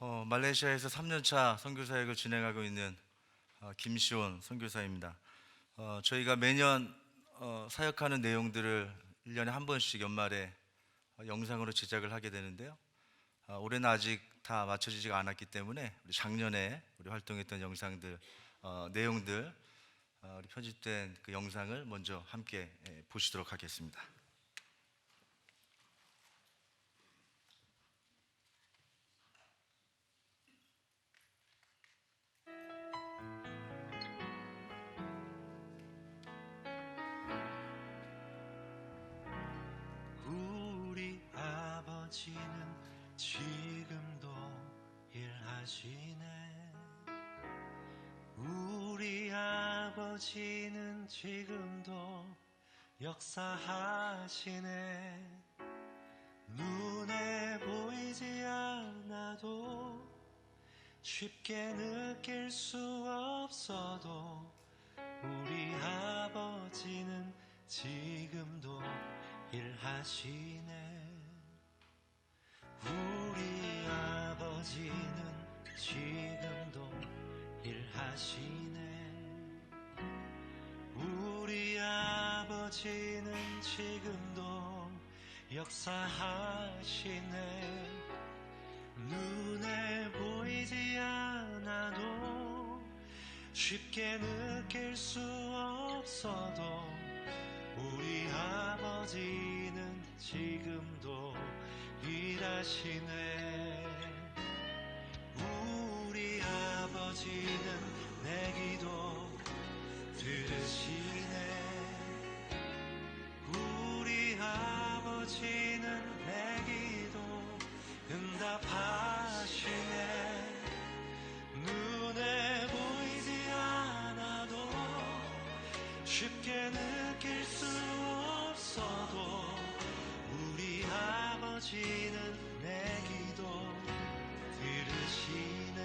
말레이시아에서 3년차 선교 사역을 진행하고 있는 김시온 선교사입니다. 저희가 매년 사역하는 내용들을 1년에 한 번씩 연말에 영상으로 제작을 하게 되는데요. 올해는 아직 다 맞춰지지가 않았기 때문에 우리 작년에 우리 활동했던 영상들, 내용들, 우리 편집된 그 영상을 먼저 함께 보시도록 하겠습니다. 우리 아버지는 지금도 일하시네. 우리 아버지는 지금도 역사하시네. 눈에 보이지 않아도 쉽게 느낄 수 없어도 우리 아버지는 지금도 일하시네. 우리 아버지는 지금도 일하시네. 우리 아버지는 지금도 역사하시네. 눈에 보이지 않아도 쉽게 느낄 수 없어도 우리 아버지는 지금도 일하시네. 우리 아버지는 내 기도 들으시네. 우리 아버지는 내 기도 응답하시네. 눈에 보이지 않아도 쉽게 느낄 수 없어도 우리 아버지는 내 기도 들으시네.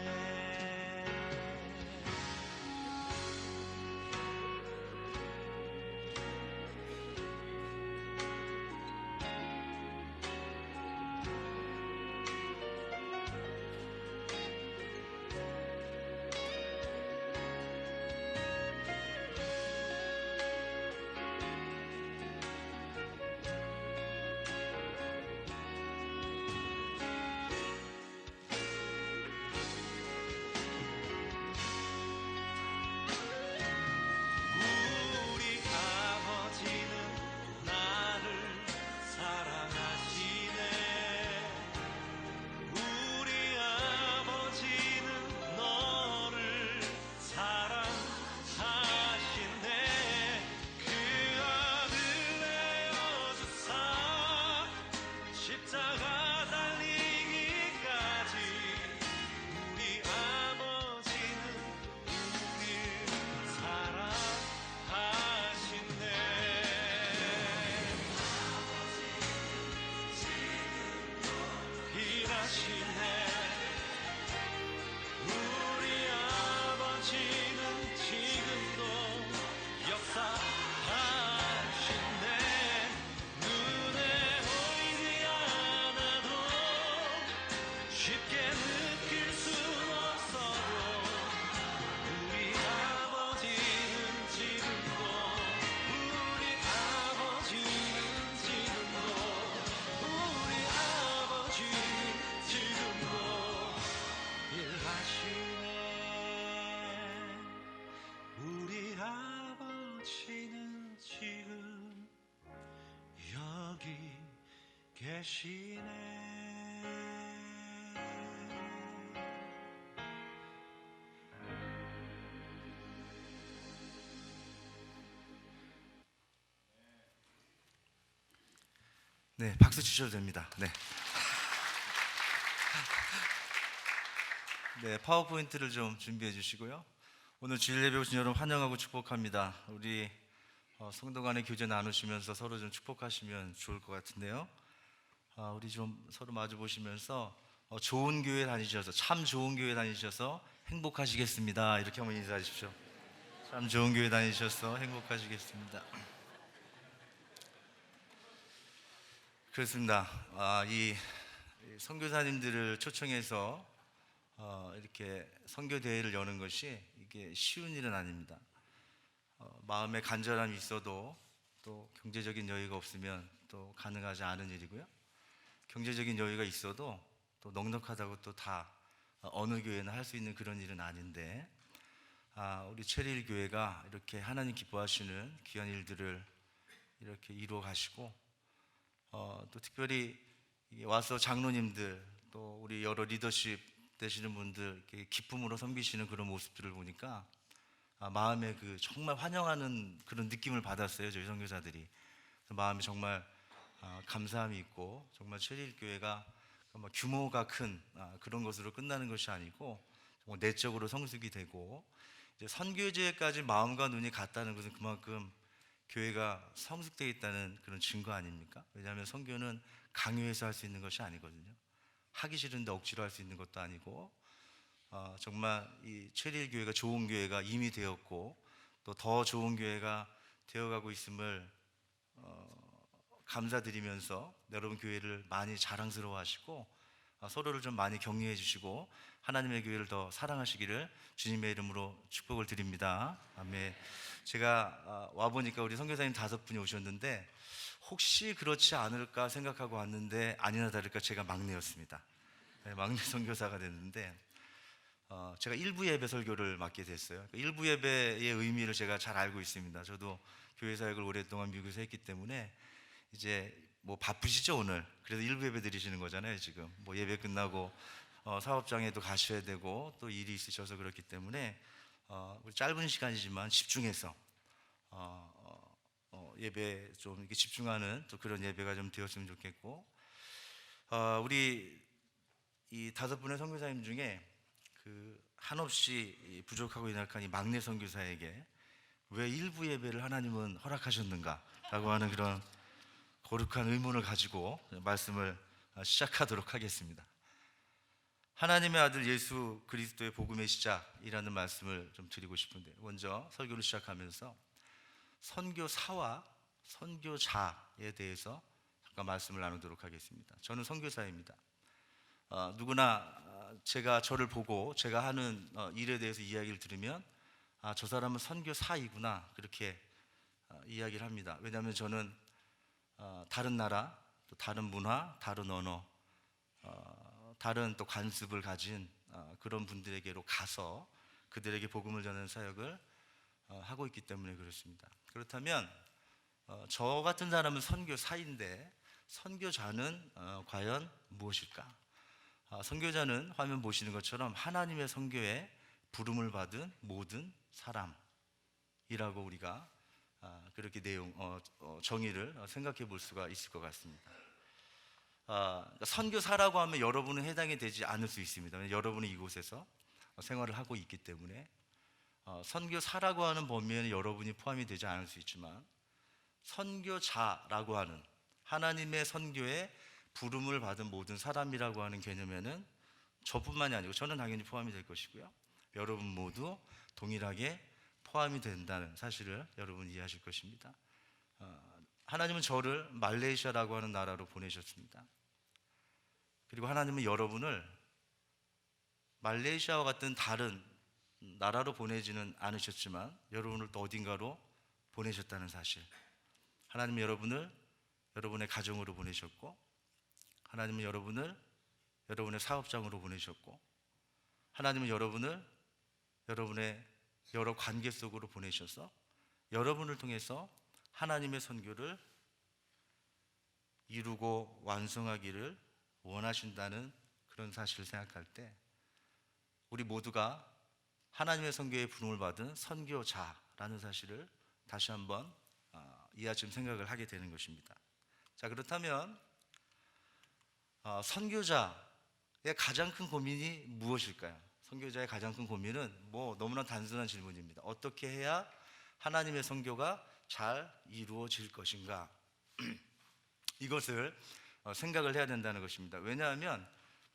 우리 아버지는 지금 여기 계시네. 네, 박수 치셔도 됩니다. 네. 네, 파워포인트를 좀 준비해 주시고요. 오늘 주일 예배 오신 여러분 환영하고 축복합니다. 우리 성도 간의 교제 나누시면서 서로 좀 축복하시면 좋을 것 같은데요. 우리 좀 서로 마주 보시면서 좋은 교회 다니셔서, 참 좋은 교회 다니셔서 행복하시겠습니다. 이렇게 한번 인사하십시오. 참 좋은 교회 다니셔서 행복하시겠습니다. 그렇습니다. 이 선교사님들을 초청해서 이렇게 선교 대회를 여는 것이 이게 쉬운 일은 아닙니다. 마음에 간절함이 있어도 또 경제적인 여유가 없으면 또 가능하지 않은 일이고요. 경제적인 여유가 있어도 또 넉넉하다고 또 다 어느 교회나 할 수 있는 그런 일은 아닌데, 우리 체리힐 교회가 이렇게 하나님 기뻐하시는 귀한 일들을 이렇게 이루어 가시고, 또 특별히 와서 장로님들 또 우리 여러 리더십 되시는 분들 이렇게 기쁨으로 섬기시는 그런 모습들을 보니까 마음에 그 정말 환영하는 그런 느낌을 받았어요. 저희 선교사들이. 마음이 정말 감사함이 있고, 정말 체리힐 교회가 규모가 큰 그런 것으로 끝나는 것이 아니고 정말 내적으로 성숙이 되고, 이제 선교제까지 마음과 눈이 같다는 것은 그만큼 교회가 성숙되어 있다는 그런 증거 아닙니까? 왜냐하면 선교는 강요해서 할 수 있는 것이 아니거든요. 하기 싫은데 억지로 할 수 있는 것도 아니고, 정말 이 체리힐 교회가 좋은 교회가 이미 되었고 또 더 좋은 교회가 되어가고 있음을 감사드리면서 여러분 교회를 많이 자랑스러워하시고 서로를 좀 많이 격려해 주시고 하나님의 교회를 더 사랑하시기를 주님의 이름으로 축복을 드립니다. 아멘. 제가 와보니까 우리 선교사님 5분이 오셨는데 혹시 그렇지 않을까 생각하고 왔는데 아니나 다를까 제가 막내였습니다. 네, 막내 선교사가 됐는데 제가 일부 예배 설교를 맡게 됐어요. 일부 예배의 의미를 제가 잘 알고 있습니다. 저도 교회 사역을 오랫동안 미국에서 했기 때문에 이제 뭐 바쁘시죠 오늘. 그래서 일부 예배 드리시는 거잖아요 지금. 뭐 예배 끝나고 사업장에도 가셔야 되고 또 일이 있으셔서 그렇기 때문에 우리 짧은 시간이지만 집중해서 예배 좀 이렇게 집중하는 또 그런 예배가 좀 되었으면 좋겠고, 우리 이 5분의 선교사님 중에 그 한없이 부족하고 연약한 이 막내 선교사에게 왜 일부 예배를 하나님은 허락하셨는가라고 하는 그런 거룩한 의문을 가지고 말씀을 시작하도록 하겠습니다. 하나님의 아들 예수 그리스도의 복음의 시작이라는 말씀을 좀 드리고 싶은데, 먼저 설교를 시작하면서 선교사와 선교자에 대해서 잠깐 말씀을 나누도록 하겠습니다. 저는 선교사입니다. 누구나 제가 저를 보고 제가 하는 일에 대해서 이야기를 들으면 저 사람은 선교사이구나 그렇게 이야기를 합니다. 왜냐하면 저는 다른 나라, 또 다른 문화, 다른 언어, 다른 또 관습을 가진 그런 분들에게로 가서 그들에게 복음을 전하는 사역을 하고 있기 때문에 그렇습니다. 그렇다면 저 같은 사람은 선교사인데 선교자는 과연 무엇일까? 선교자는 화면 보시는 것처럼 하나님의 선교에 부름을 받은 모든 사람이라고 우리가 그렇게 정의를 생각해 볼 수가 있을 것 같습니다. 그러니까 선교사라고 하면 여러분은 해당이 되지 않을 수 있습니다. 여러분은 이곳에서 생활을 하고 있기 때문에 선교사라고 하는 범위에는 여러분이 포함이 되지 않을 수 있지만, 선교자라고 하는 하나님의 선교에 부름을 받은 모든 사람이라고 하는 개념에는 저뿐만이 아니고 저는 당연히 포함이 될 것이고요, 여러분 모두 동일하게 포함이 된다는 사실을 여러분 이해하실 것입니다. 하나님은 저를 말레이시아라고 하는 나라로 보내셨습니다. 그리고 하나님은 여러분을 말레이시아와 같은 다른 나라로 보내지는 않으셨지만 여러분을 또 어딘가로 보내셨다는 사실, 하나님은 여러분을 여러분의 가정으로 보내셨고, 하나님은 여러분을 여러분의 사업장으로 보내셨고, 하나님은 여러분을 여러분의 여러 관계 속으로 보내셔서 여러분을 통해서 하나님의 선교를 이루고 완성하기를 원하신다는 그런 사실을 생각할 때 우리 모두가 하나님의 선교에 부름을 받은 선교자라는 사실을 다시 한번 이하쯤 생각을 하게 되는 것입니다. 자, 그렇다면 선교자의 가장 큰 고민이 무엇일까요? 선교자의 가장 큰 고민은 너무나 단순한 질문입니다. 어떻게 해야 하나님의 선교가 잘 이루어질 것인가? 이것을 생각을 해야 된다는 것입니다. 왜냐하면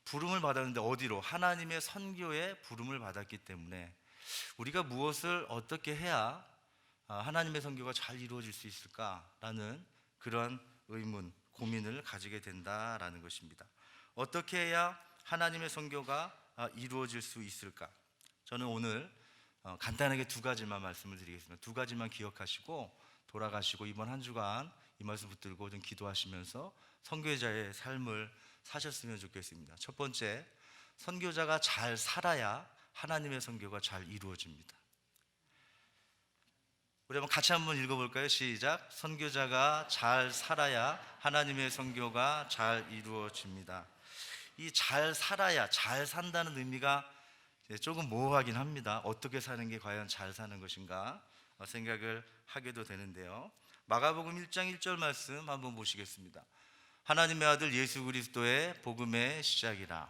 부름을 받았는데 어디로? 하나님의 선교에 부름을 받았기 때문에 우리가 무엇을 어떻게 해야 하나님의 선교가 잘 이루어질 수 있을까라는 그런 의문, 고민을 가지게 된다라는 것입니다. 어떻게 해야 하나님의 선교가 이루어질 수 있을까? 저는 오늘 간단하게 두 가지만 말씀을 드리겠습니다. 두 가지만 기억하시고 돌아가시고 이번 한 주간 이 말씀 붙들고 좀 기도하시면서 선교자의 삶을 사셨으면 좋겠습니다. 첫 번째, 선교자가 잘 살아야 하나님의 선교가 잘 이루어집니다. 우리 같이 한번 읽어볼까요? 시작. 선교자가 잘 살아야 하나님의 선교가 잘 이루어집니다. 이 잘 살아야, 잘 산다는 의미가 조금 모호하긴 합니다. 어떻게 사는 게 과연 잘 사는 것인가 생각을 하게도 되는데요. 마가복음 1장 1절 말씀 한번 보시겠습니다. 하나님의 아들 예수 그리스도의 복음의 시작이라.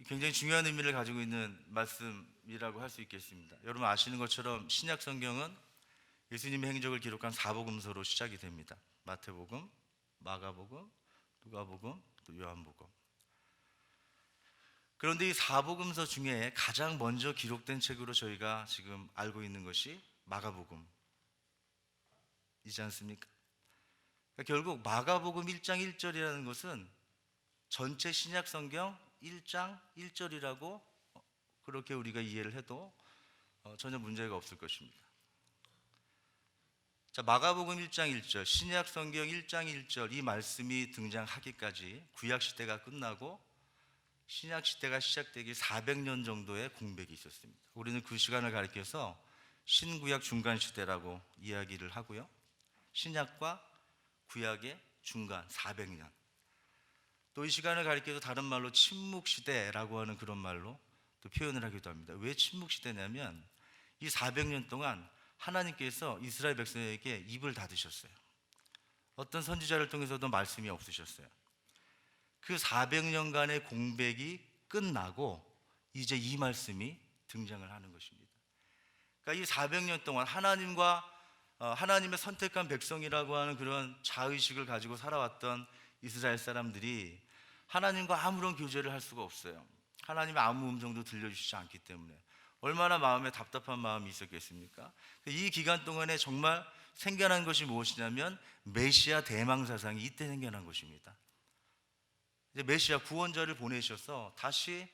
굉장히 중요한 의미를 가지고 있는 말씀이라고 할 수 있겠습니다. 여러분 아시는 것처럼 신약 성경은 예수님의 행적을 기록한 사복음서로 시작이 됩니다. 마태복음, 마가복음, 누가복음, 또 요한복음. 그런데 이 사복음서 중에 가장 먼저 기록된 책으로 저희가 지금 알고 있는 것이 마가복음이지 않습니까? 그러니까 결국 마가복음 1장 1절이라는 것은 전체 신약 성경 1장 1절이라고 그렇게 우리가 이해를 해도 전혀 문제가 없을 것입니다. 자, 마가복음 1장 1절, 신약 성경 1장 1절 이 말씀이 등장하기까지 구약 시대가 끝나고 신약 시대가 시작되기 400년 정도의 공백이 있었습니다. 우리는 그 시간을 가리켜서 신구약 중간 시대라고 이야기를 하고요. 신약과 구약의 중간 400년. 또 이 시간을 가리켜서 다른 말로 침묵시대라고 하는 그런 말로 또 표현을 하기도 합니다. 왜 침묵시대냐면 이 400년 동안 하나님께서 이스라엘 백성에게 입을 닫으셨어요. 어떤 선지자를 통해서도 말씀이 없으셨어요. 그 400년간의 공백이 끝나고 이제 이 말씀이 등장을 하는 것입니다. 그러니까 이 400년 동안 하나님의 선택한 백성이라고 하는 그런 자의식을 가지고 살아왔던 이스라엘 사람들이 하나님과 아무런 교제를 할 수가 없어요. 하나님의 아무 음성도 들려주시지 않기 때문에 얼마나 마음에 답답한 마음이 있었겠습니까? 이 기간 동안에 정말 생겨난 것이 무엇이냐면 메시아 대망사상이 이때 생겨난 것입니다. 이제 메시아 구원자를 보내셔서 다시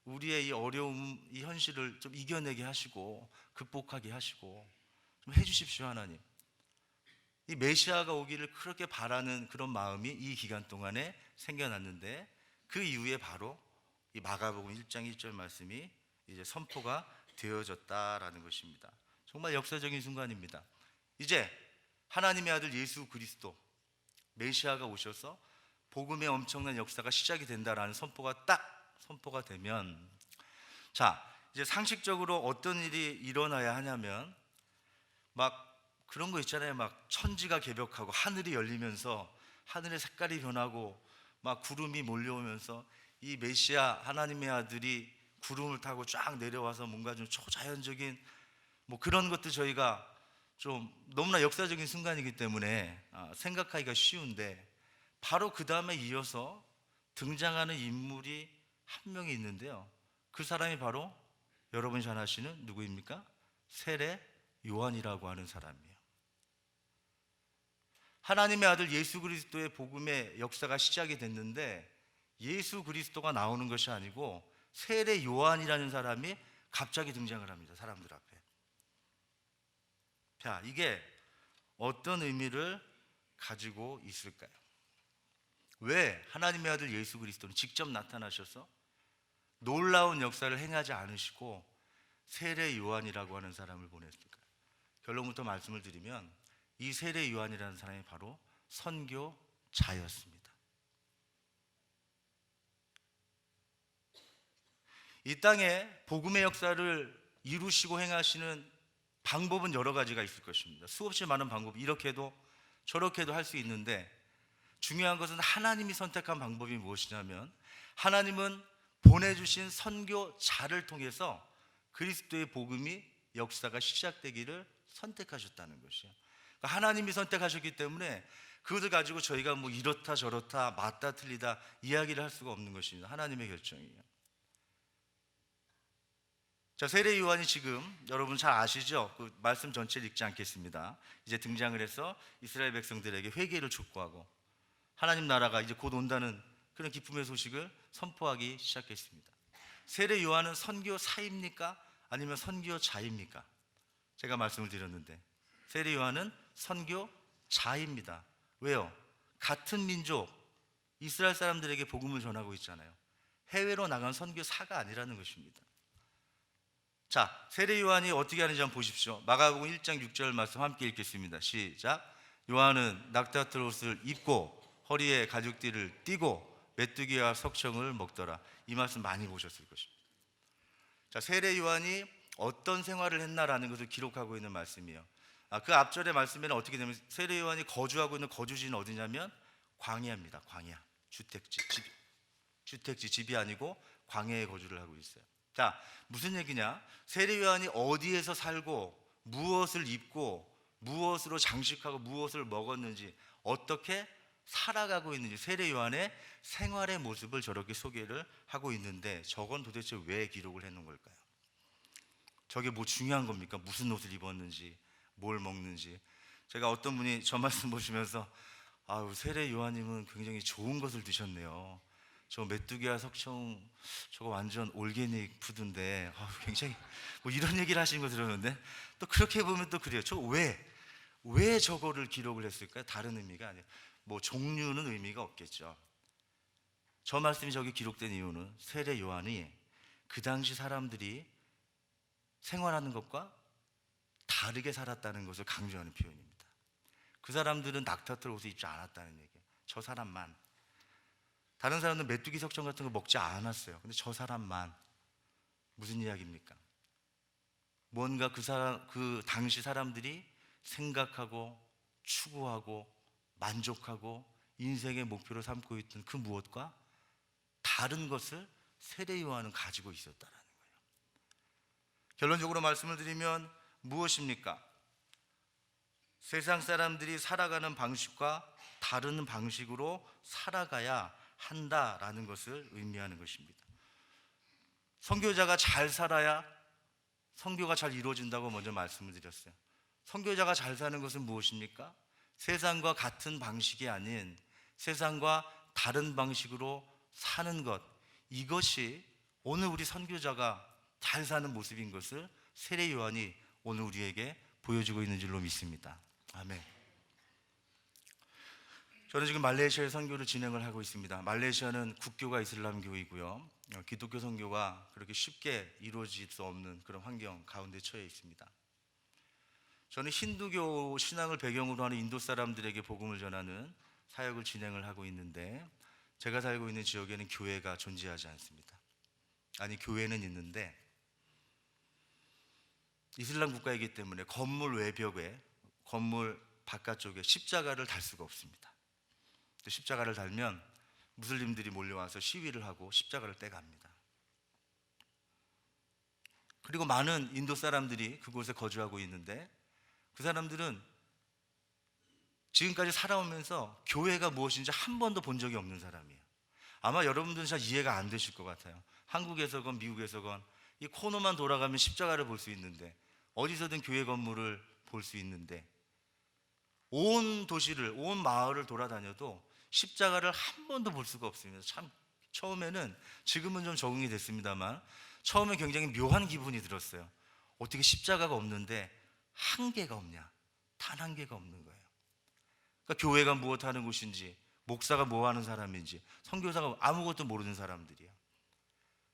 우리의 이 어려움, 이 현실을 좀 이겨내게 하시고 극복하게 하시고 좀 해주십시오 하나님. 이 메시아가 오기를 그렇게 바라는 그런 마음이 이 기간 동안에 생겨났는데 그 이후에 바로 이 마가복음 1장 1절 말씀이 이제 선포가 되어졌다라는 것입니다. 정말 역사적인 순간입니다. 이제 하나님의 아들 예수 그리스도 메시아가 오셔서 복음의 엄청난 역사가 시작이 된다라는 선포가 되면 자, 이제 상식적으로 어떤 일이 일어나야 하냐면 막 그런 거 있잖아요. 막 천지가 개벽하고 하늘이 열리면서 하늘의 색깔이 변하고 막 구름이 몰려오면서 이 메시아 하나님의 아들이 구름을 타고 쫙 내려와서 뭔가 좀 초자연적인 뭐 그런 것도 저희가 좀 너무나 역사적인 순간이기 때문에 생각하기가 쉬운데 바로 그 다음에 이어서 등장하는 인물이 한 명이 있는데요. 그 사람이 바로 여러분이 잘 아시는 누구입니까? 세례 요한이라고 하는 사람이에요. 하나님의 아들 예수 그리스도의 복음의 역사가 시작이 됐는데 예수 그리스도가 나오는 것이 아니고 세례 요한이라는 사람이 갑자기 등장을 합니다. 사람들 앞에. 자, 이게 어떤 의미를 가지고 있을까요? 왜 하나님의 아들 예수 그리스도는 직접 나타나셔서 놀라운 역사를 행하지 않으시고 세례 요한이라고 하는 사람을 보냈을까요? 결론부터 말씀을 드리면 이 세례 요한이라는 사람이 바로 선교자였습니다. 이 땅에 복음의 역사를 이루시고 행하시는 방법은 여러 가지가 있을 것입니다. 수없이 많은 방법, 이렇게도 저렇게도 할 수 있는데 중요한 것은 하나님이 선택한 방법이 무엇이냐면 하나님은 보내주신 선교자를 통해서 그리스도의 복음이 역사가 시작되기를 선택하셨다는 것이에요. 그러니까 하나님이 선택하셨기 때문에 그것을 가지고 저희가 뭐 이렇다 저렇다 맞다 틀리다 이야기를 할 수가 없는 것입니다. 하나님의 결정이에요. 자, 세례 요한이 지금 여러분 잘 아시죠? 그 말씀 전체를 읽지 않겠습니다. 이제 등장을 해서 이스라엘 백성들에게 회개를 촉구하고 하나님 나라가 이제 곧 온다는 그런 기쁨의 소식을 선포하기 시작했습니다. 세례 요한은 선교사입니까? 아니면 선교자입니까? 제가 말씀을 드렸는데 세례 요한은 선교자입니다. 왜요? 같은 민족 이스라엘 사람들에게 복음을 전하고 있잖아요. 해외로 나간 선교사가 아니라는 것입니다. 자, 세례 요한이 어떻게 하는지 한번 보십시오. 마가복음 1장 6절 말씀 함께 읽겠습니다. 시작. 요한은 낙타털 옷을 입고 허리에 가죽띠를 띠고 메뚜기와 석청을 먹더라. 이 말씀 많이 보셨을 것입니다. 자, 세례 요한이 어떤 생활을 했나라는 것을 기록하고 있는 말씀이에요. 그 앞절의 말씀에는 어떻게 되면 세례 요한이 거주하고 있는 거주지는 어디냐면 광야입니다. 광야. 주택지 집이 아니고 광야에 거주를 하고 있어요. 자, 무슨 얘기냐? 세례 요한이 어디에서 살고 무엇을 입고 무엇으로 장식하고 무엇을 먹었는지 어떻게 살아가고 있는지 세례 요한의 생활의 모습을 저렇게 소개를 하고 있는데 저건 도대체 왜 기록을 해놓은 걸까요? 저게 뭐 중요한 겁니까? 무슨 옷을 입었는지 뭘 먹는지. 제가 어떤 분이 저 말씀 보시면서 아유, 세례 요한님은 굉장히 좋은 것을 드셨네요. 저 메뚜기와 석청 저거 완전 올게닉 푸드인데 굉장히 뭐 이런 얘기를 하시는 거 들었는데 또 그렇게 보면 또 그래요. 저 왜 저거를 기록을 했을까요? 다른 의미가 아니에요. 뭐 종류는 의미가 없겠죠. 저 말씀이 저기 기록된 이유는 세례 요한이 그 당시 사람들이 생활하는 것과 다르게 살았다는 것을 강조하는 표현입니다. 그 사람들은 낙타털 옷을 입지 않았다는 얘기예요. 저 사람만. 다른 사람들은 메뚜기 석청 같은 거 먹지 않았어요. 근데 저 사람만. 무슨 이야기입니까? 뭔가 그 당시 사람들이 생각하고 추구하고 만족하고 인생의 목표로 삼고 있던 그 무엇과 다른 것을 세례 요한은 가지고 있었다는 거예요. 결론적으로 말씀을 드리면 무엇입니까? 세상 사람들이 살아가는 방식과 다른 방식으로 살아가야 한다라는 것을 의미하는 것입니다. 선교자가 잘 살아야 선교가 잘 이루어진다고 먼저 말씀을 드렸어요. 선교자가 잘 사는 것은 무엇입니까? 세상과 같은 방식이 아닌 세상과 다른 방식으로 사는 것, 이것이 오늘 우리 선교자가 잘 사는 모습인 것을 세례 요한이 오늘 우리에게 보여주고 있는 줄로 믿습니다. 아멘. 저는 지금 말레이시아에 선교를 진행을 하고 있습니다. 말레이시아는 국교가 이슬람교이고요, 기독교 선교가 그렇게 쉽게 이루어질 수 없는 그런 환경 가운데 처해 있습니다. 저는 힌두교 신앙을 배경으로 하는 인도 사람들에게 복음을 전하는 사역을 진행을 하고 있는데 제가 살고 있는 지역에는 교회가 존재하지 않습니다. 아니, 교회는 있는데 이슬람 국가이기 때문에 건물 외벽에, 건물 바깥쪽에 십자가를 달 수가 없습니다. 십자가를 달면 무슬림들이 몰려와서 시위를 하고 십자가를 떼갑니다. 그리고 많은 인도 사람들이 그곳에 거주하고 있는데 그 사람들은 지금까지 살아오면서 교회가 무엇인지 한 번도 본 적이 없는 사람이에요. 아마 여러분들은 잘 이해가 안 되실 것 같아요. 한국에서건 미국에서건 이 코너만 돌아가면 십자가를 볼 수 있는데, 어디서든 교회 건물을 볼 수 있는데, 온 도시를, 온 마을을 돌아다녀도 십자가를 한 번도 볼 수가 없습니다. 참 처음에는, 지금은 좀 적응이 됐습니다만 처음에 굉장히 묘한 기분이 들었어요. 어떻게 십자가가 없는데 한 개가 없냐? 단 한 개가 없는 거예요. 그러니까 교회가 무엇하는 곳인지, 목사가 뭐하는 사람인지, 선교사가 아무것도 모르는 사람들이야.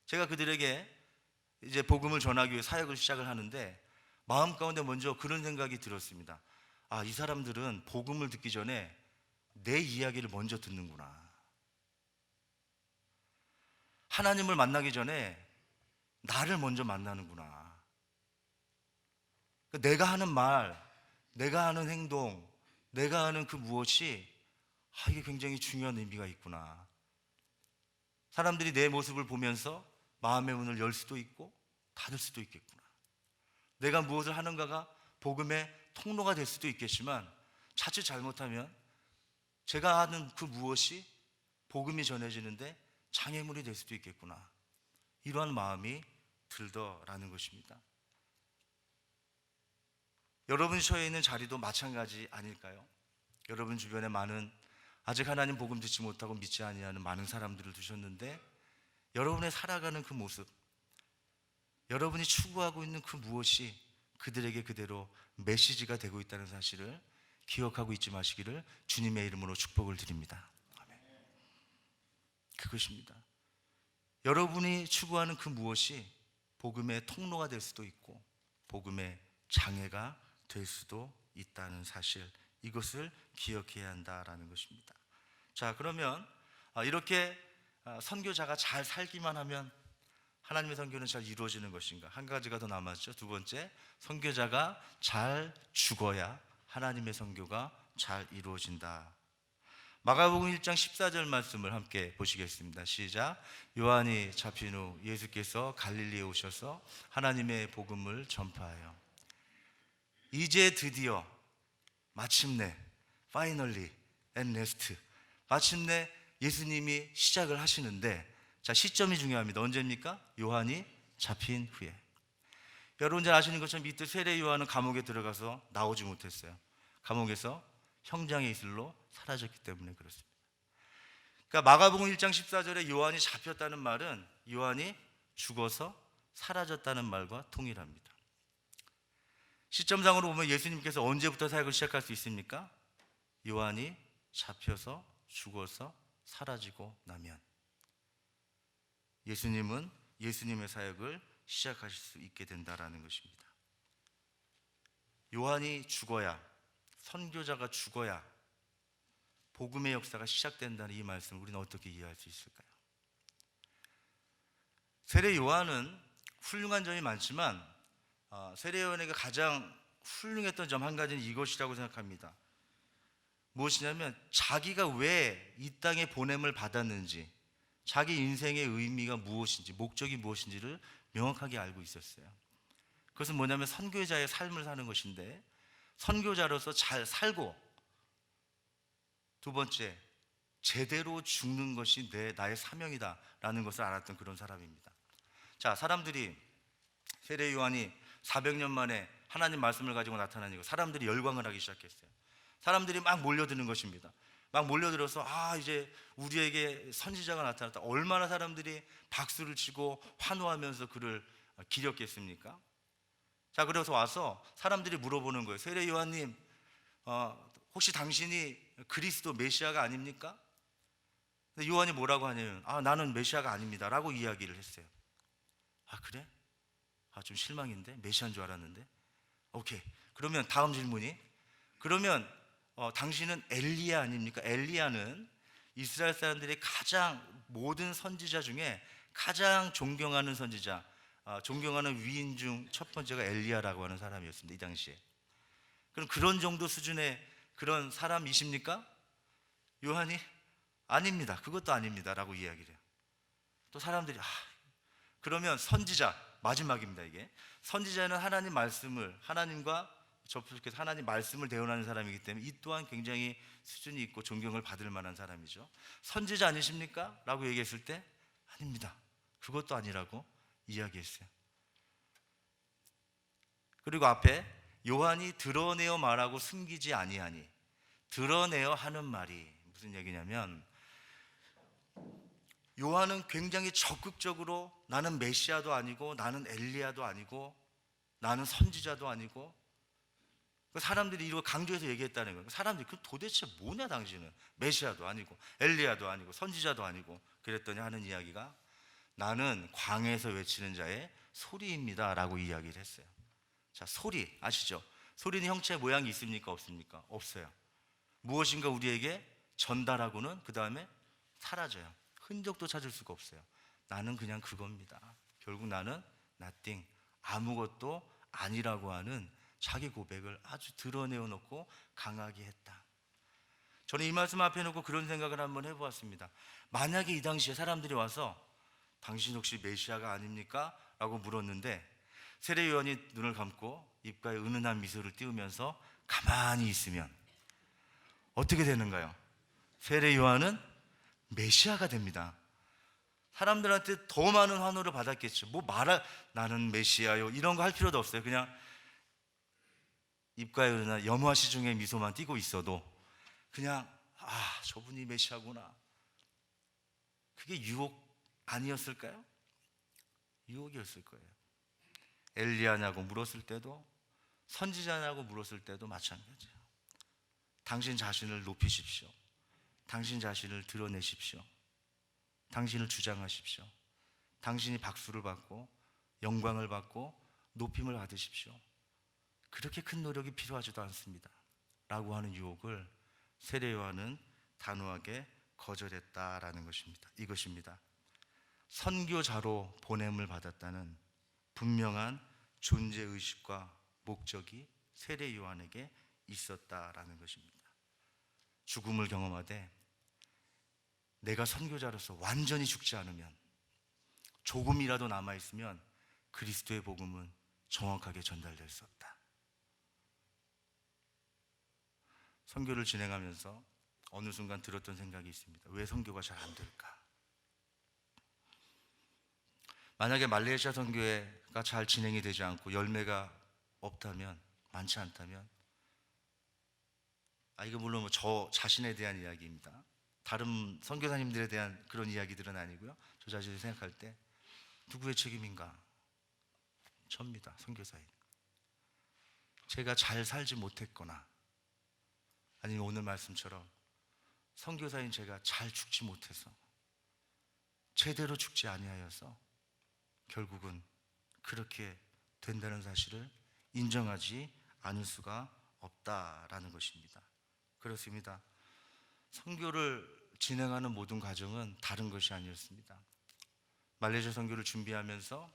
제가 그들에게 이제 복음을 전하기 위해 사역을 시작을 하는데 마음 가운데 먼저 그런 생각이 들었습니다. 아, 이 사람들은 복음을 듣기 전에 내 이야기를 먼저 듣는구나. 하나님을 만나기 전에 나를 먼저 만나는구나. 내가 하는 말, 내가 하는 행동, 내가 하는 그 무엇이 이게 굉장히 중요한 의미가 있구나. 사람들이 내 모습을 보면서 마음의 문을 열 수도 있고 닫을 수도 있겠구나. 내가 무엇을 하는가가 복음의 통로가 될 수도 있겠지만 자칫 잘못하면 제가 하는 그 무엇이 복음이 전해지는데 장애물이 될 수도 있겠구나. 이러한 마음이 들더라는 것입니다. 여러분이 처해 있는 자리도 마찬가지 아닐까요? 여러분 주변에 많은 아직 하나님 복음 듣지 못하고 믿지 아니하는 많은 사람들을 두셨는데, 여러분의 살아가는 그 모습, 여러분이 추구하고 있는 그 무엇이 그들에게 그대로 메시지가 되고 있다는 사실을 기억하고 있지 마시기를 주님의 이름으로 축복을 드립니다. 아멘. 그것입니다. 여러분이 추구하는 그 무엇이 복음의 통로가 될 수도 있고 복음의 장애가 될 수도 있다는 사실, 이것을 기억해야 한다라는 것입니다. 자, 그러면 이렇게 선교자가 잘 살기만 하면 하나님의 선교는 잘 이루어지는 것인가? 한 가지가 더 남았죠. 두 번째, 선교자가 잘 죽어야 하나님의 선교가 잘 이루어진다. 마가복음 1장 14절 말씀을 함께 보시겠습니다. 시작. 요한이 잡힌 후 예수께서 갈릴리에 오셔서 하나님의 복음을 전파하여 이제 드디어 마침내 finally and last, 마침내 예수님이 시작을 하시는데, 자, 시점이 중요합니다. 언제입니까? 요한이 잡힌 후에. 여러분 잘 아시는 것처럼 이때 세례 요한은 감옥에 들어가서 나오지 못했어요. 감옥에서 형장의 이슬로 사라졌기 때문에 그렇습니다. 그러니까 마가복음 1장 14절에 요한이 잡혔다는 말은 요한이 죽어서 사라졌다는 말과 동일합니다. 시점상으로 보면 예수님께서 언제부터 사역을 시작할 수 있습니까? 요한이 잡혀서 죽어서 사라지고 나면 예수님은 예수님의 사역을 시작하실 수 있게 된다라는 것입니다. 요한이 죽어야, 선교자가 죽어야 복음의 역사가 시작된다는 이 말씀을 우리는 어떻게 이해할 수 있을까요? 세례 요한은 훌륭한 점이 많지만 세례 요한에게 가장 훌륭했던 점 한 가지는 이것이라고 생각합니다. 무엇이냐면 자기가 왜 이 땅에 보냄을 받았는지, 자기 인생의 의미가 무엇인지, 목적이 무엇인지를 명확하게 알고 있었어요. 그것은 뭐냐면 선교자의 삶을 사는 것인데, 선교자로서 잘 살고, 두 번째, 제대로 죽는 것이 나의 사명이다라는 것을 알았던 그런 사람입니다. 자, 사람들이 세례 요한이 400년 만에 하나님 말씀을 가지고 나타나니까 사람들이 열광을 하기 시작했어요. 사람들이 막 몰려드는 것입니다. 막 몰려들어서 이제 우리에게 선지자가 나타났다. 얼마나 사람들이 박수를 치고 환호하면서 그를 기렸겠습니까? 자, 그래서 와서 사람들이 물어보는 거예요. 세례 요한님, 혹시 당신이 그리스도 메시아가 아닙니까? 근데 요한이 뭐라고 하냐면 나는 메시아가 아닙니다 라고 이야기를 했어요. 그래? 좀 실망인데, 메시아인 줄 알았는데. 오케이, 그러면 다음 질문이, 그러면 당신은 엘리야 아닙니까? 엘리야는 이스라엘 사람들이 모든 선지자 중에 가장 존경하는 선지자, 존경하는 위인 중 첫 번째가 엘리야라고 하는 사람이었습니다, 이 당시에. 그럼 그런 정도 수준의 그런 사람이십니까? 요한이 아닙니다, 그것도 아닙니다 라고 이야기를 해요. 또 사람들이 그러면 선지자, 마지막입니다. 이게 선지자는 하나님 말씀을, 하나님과 접속해서 하나님 말씀을 대언하는 사람이기 때문에 이 또한 굉장히 수준이 있고 존경을 받을 만한 사람이죠. 선지자 아니십니까? 라고 얘기했을 때 아닙니다, 그것도 아니라고 이야기했어요. 그리고 앞에 요한이 드러내어 말하고 숨기지 아니하니, 드러내어 하는 말이 무슨 얘기냐면, 요한은 굉장히 적극적으로 나는 메시아도 아니고 나는 엘리야도 아니고 나는 선지자도 아니고, 사람들이 이거 강조해서 얘기했다는 거예요. 사람들이 그 도대체 뭐냐 당신은, 메시아도 아니고 엘리야도 아니고 선지자도 아니고. 그랬더니 하는 이야기가 나는 광야에서 외치는 자의 소리입니다 라고 이야기를 했어요. 자, 소리 아시죠? 소리는 형체 모양이 있습니까? 없습니까? 없어요. 무엇인가 우리에게 전달하고는 그 다음에 사라져요. 흔적도 찾을 수가 없어요. 나는 그냥 그겁니다. 결국 나는 nothing, 아무것도 아니라고 하는 자기 고백을 아주 드러내어 놓고 강하게 했다. 저는 이 말씀 앞에 놓고 그런 생각을 한번 해보았습니다. 만약에 이 당시에 사람들이 와서 당신 혹시 메시아가 아닙니까? 라고 물었는데 세례 요한이 눈을 감고 입가에 은은한 미소를 띄우면서 가만히 있으면 어떻게 되는가요? 세례 요한은 메시아가 됩니다. 사람들한테 더 많은 환호를 받았겠죠. 나는 메시아요 이런 거 할 필요도 없어요. 그냥 입가에 은은한 염화 시중의 미소만 띄고 있어도 그냥 아, 저분이 메시아구나. 그게 유혹 아니었을까요? 유혹이었을 거예요. 엘리야냐고 물었을 때도, 선지자냐고 물었을 때도 마찬가지예요. 당신 자신을 높이십시오. 당신 자신을 드러내십시오. 당신을 주장하십시오. 당신이 박수를 받고 영광을 받고 높임을 받으십시오. 그렇게 큰 노력이 필요하지도 않습니다 라고 하는 유혹을 세례 요한은 단호하게 거절했다라는 것입니다. 이것입니다. 선교자로 보냄을 받았다는 분명한 존재의식과 목적이 세례 요한에게 있었다라는 것입니다. 죽음을 경험하되 내가 선교자로서 완전히 죽지 않으면, 조금이라도 남아있으면 그리스도의 복음은 정확하게 전달될 수 없다. 선교를 진행하면서 어느 순간 들었던 생각이 있습니다. 왜 선교가 잘 안 될까? 만약에 말레이시아 선교회가 잘 진행이 되지 않고 열매가 없다면, 많지 않다면, 이거 물론 저 자신에 대한 이야기입니다. 다른 선교사님들에 대한 그런 이야기들은 아니고요. 저 자신을 생각할 때 누구의 책임인가? 접니다. 선교사인. 제가 잘 살지 못했거나, 아니면 오늘 말씀처럼 선교사인 제가 잘 죽지 못해서, 제대로 죽지 아니하여서 결국은 그렇게 된다는 사실을 인정하지 않을 수가 없다라는 것입니다. 그렇습니다. 선교를 진행하는 모든 과정은 다른 것이 아니었습니다. 말레이시아 선교를 준비하면서,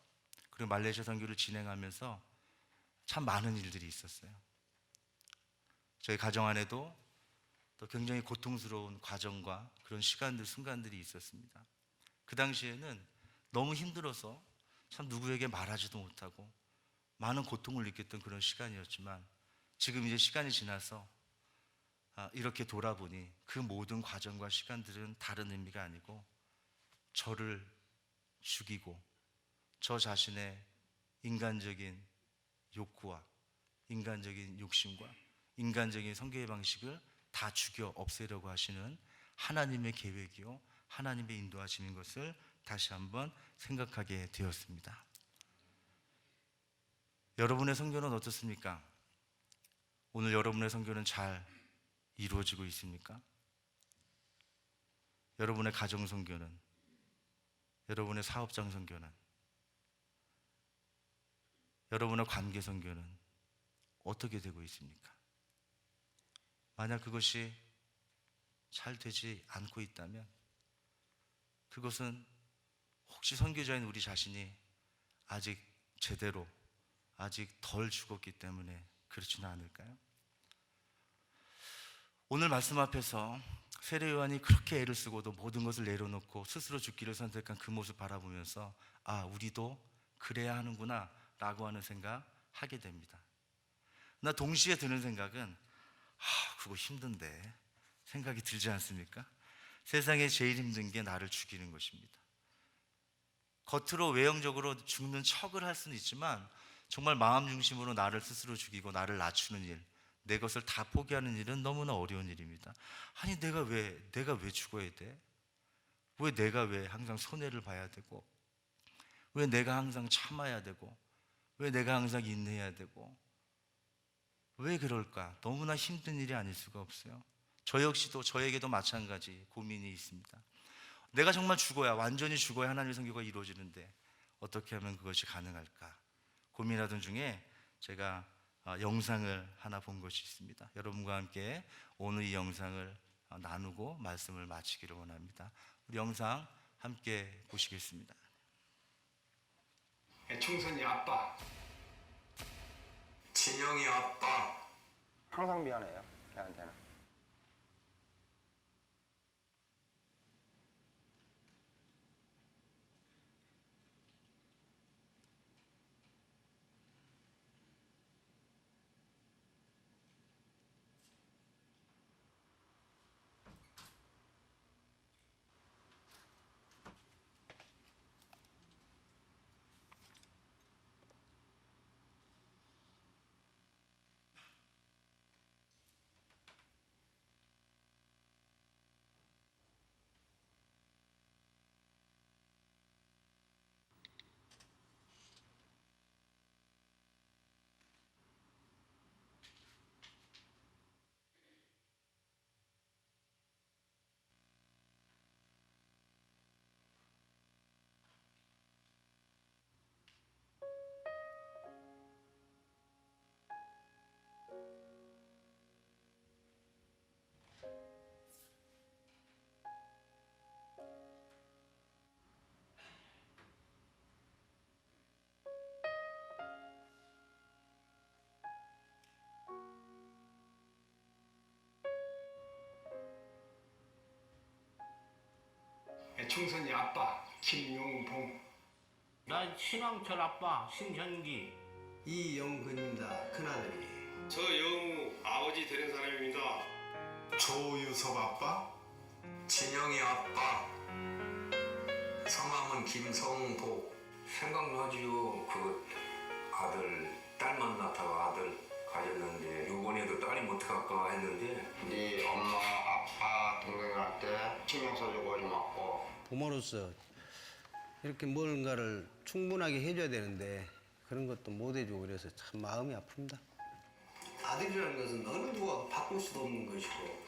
그리고 말레이시아 선교를 진행하면서 참 많은 일들이 있었어요. 저희 가정 안에도 또 굉장히 고통스러운 과정과 그런 시간들, 순간들이 있었습니다. 그 당시에는 너무 힘들어서 참 누구에게 말하지도 못하고 많은 고통을 느꼈던 그런 시간이었지만, 지금 이제 시간이 지나서 이렇게 돌아보니 그 모든 과정과 시간들은 다른 의미가 아니고 저를 죽이고 저 자신의 인간적인 욕구와 인간적인 욕심과 인간적인 선교의 방식을 다 죽여 없애려고 하시는 하나님의 계획이요, 하나님의 인도하심인 것을 다시 한번 생각하게 되었습니다. 여러분의 선교는 어떻습니까? 오늘 여러분의 선교는 잘 이루어지고 있습니까? 여러분의 가정 선교는, 여러분의 사업장 선교는, 여러분의 관계 선교는 어떻게 되고 있습니까? 만약 그것이 잘 되지 않고 있다면 그것은 혹시 선교자인 우리 자신이 아직 제대로, 아직 덜 죽었기 때문에 그렇지는 않을까요? 오늘 말씀 앞에서 세례 요한이 그렇게 애를 쓰고도 모든 것을 내려놓고 스스로 죽기를 선택한 그 모습 바라보면서 우리도 그래야 하는구나 라고 하는 생각 하게 됩니다. 나 동시에 드는 생각은 그거 힘든데 생각이 들지 않습니까? 세상에 제일 힘든 게 나를 죽이는 것입니다. 겉으로 외형적으로 죽는 척을 할 수는 있지만 정말 마음 중심으로 나를 스스로 죽이고 나를 낮추는 일, 내 것을 다 포기하는 일은 너무나 어려운 일입니다. 아니 내가 왜 죽어야 돼? 내가 왜 항상 손해를 봐야 되고, 왜 내가 항상 참아야 되고, 왜 내가 항상 인내해야 되고, 왜 그럴까? 너무나 힘든 일이 아닐 수가 없어요. 저 역시도, 저에게도 마찬가지 고민이 있습니다. 내가 정말 죽어야, 완전히 죽어야 하나님의 선교가 이루어지는데 어떻게 하면 그것이 가능할까 고민하던 중에 제가 영상을 하나 본 것이 있습니다. 여러분과 함께 오늘 이 영상을 나누고 말씀을 마치기를 원합니다. 우리 영상 함께 보시겠습니다. 총선이 아빠, 진영이 아빠. 항상 미안해요, 걔한테는. 청선이 아빠 김용봉. 나 신왕철 아빠 신현기. 이영근입니다. 큰아들이. 저 영우 아버지 되는 사람입니다. 조유섭 아빠. 진영이 아빠. 성함은 김성복. 생각나지요. 그 아들 딸 만나다가 아들 가졌는데 요번에도 딸이 못 갈까 했는데 네 엄마, 아빠, 동생한테 신경써주고 고맙고. 부모로서 이렇게 뭔가를 충분하게 해줘야 되는데 그런 것도 못 해주고 그래서 참 마음이 아픕니다. 아들이라는 것은 어느 누가 바꿀 수도 없는 것이고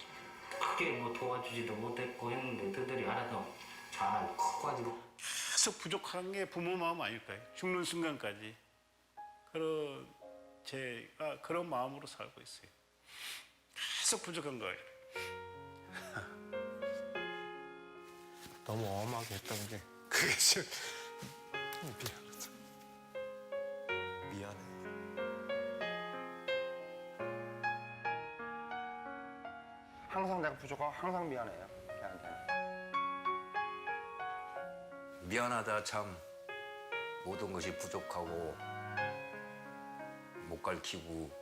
크게 뭐 도와주지도 못했고 했는데 그들이 알아서 잘 커가지고 계속 부족한 게 부모 마음 아닐까요? 죽는 순간까지. 그런 제가 그런 마음으로 살고 있어요. 계속 부족한 거예요. 너무 엄하게 했던 게 그게 좀 미안하다. 미안해. 항상 내가 부족하고 항상 미안해요. 걔한테는. 미안하다 참 모든 것이 부족하고 못 가르치고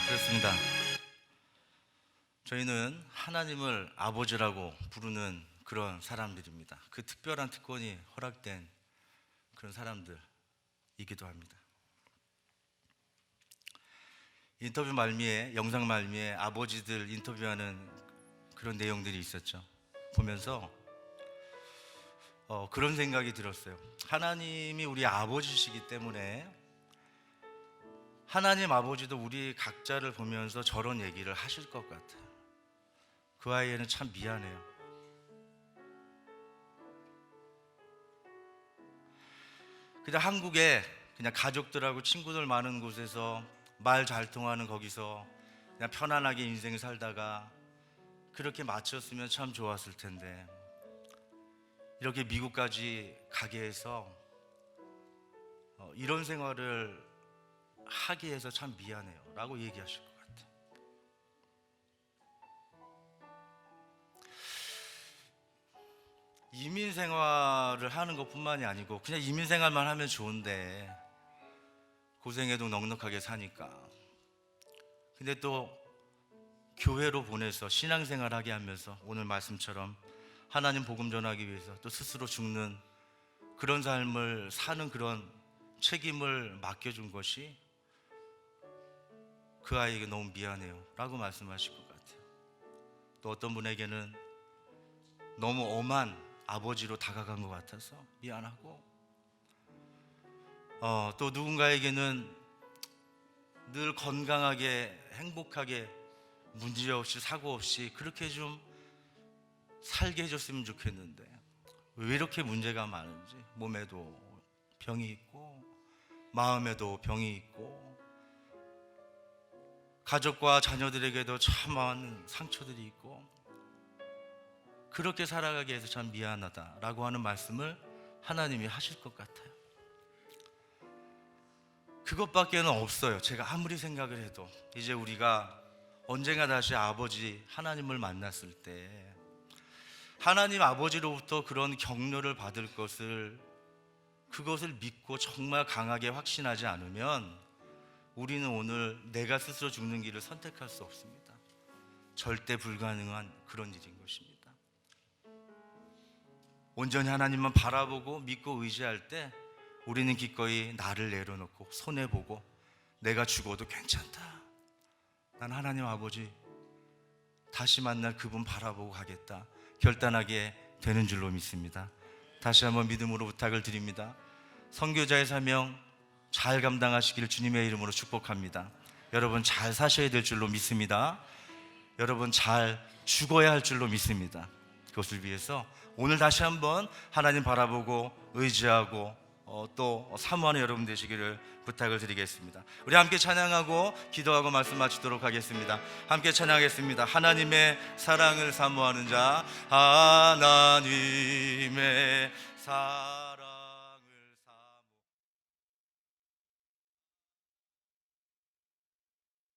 그렇습니다. 저희는 하나님을 아버지라고 부르는 그런 사람들입니다. 그 특별한 특권이 허락된 그런 사람들이기도 합니다. 인터뷰 말미에, 영상 말미에 아버지들 인터뷰하는 그런 내용들이 있었죠. 보면서 그런 생각이 들었어요. 하나님이 우리 아버지시기 때문에 하나님 아버지도 우리 각자를 보면서 저런 얘기를 하실 것 같아요. 그 아이에는 참 미안해요. 그냥 한국에 그냥 가족들하고 친구들 많은 곳에서 말 잘 통하는 거기서 그냥 편안하게 인생을 살다가 그렇게 마쳤으면 참 좋았을 텐데 이렇게 미국까지 가게 해서 이런 생활을 하게 해서 참 미안해요 라고 얘기하실 것 같아요. 이민 생활을 하는 것뿐만이 아니고 그냥 이민 생활만 하면 좋은데 고생해도 넉넉하게 사니까 근데 또 교회로 보내서 신앙생활 하게 하면서 오늘 말씀처럼 하나님 복음 전하기 위해서 또 스스로 죽는 그런 삶을 사는 그런 책임을 맡겨준 것이 그 아이에게 너무 미안해요 라고 말씀하실 것 같아요. 또 어떤 분에게는 너무 엄한 아버지로 다가간 것 같아서 미안하고 또 누군가에게는 늘 건강하게 행복하게 문제없이 사고 없이 그렇게 좀 살게 해줬으면 좋겠는데 왜 이렇게 문제가 많은지 몸에도 병이 있고 마음에도 병이 있고 가족과 자녀들에게도 참 많은 상처들이 있고 그렇게 살아가게 해서 참 미안하다라고 하는 말씀을 하나님이 하실 것 같아요. 그것밖에는 없어요. 제가 아무리 생각을 해도 이제 우리가 언젠가 다시 아버지 하나님을 만났을 때 하나님 아버지로부터 그런 격려를 받을 것을 그것을 믿고 정말 강하게 확신하지 않으면 우리는 오늘 내가 스스로 죽는 길을 선택할 수 없습니다. 절대 불가능한 그런 일인 것입니다. 온전히 하나님만 바라보고 믿고 의지할 때 우리는 기꺼이 나를 내려놓고 손해보고 내가 죽어도 괜찮다. 난 하나님 아버지 다시 만날 그분 바라보고 가겠다. 결단하게 되는 줄로 믿습니다. 다시 한번 믿음으로 부탁을 드립니다. 선교자의 사명 잘 감당하시기를 주님의 이름으로 축복합니다. 여러분 잘 사셔야 될 줄로 믿습니다. 여러분 잘 죽어야 할 줄로 믿습니다. 그것을 위해서 오늘 다시 한번 하나님 바라보고 의지하고 또 사모하는 여러분 되시기를 부탁을 드리겠습니다. 우리 함께 찬양하고 기도하고 말씀 마치도록 하겠습니다. 함께 찬양하겠습니다. 하나님의 사랑을 사모하는 자, 하나님의 사랑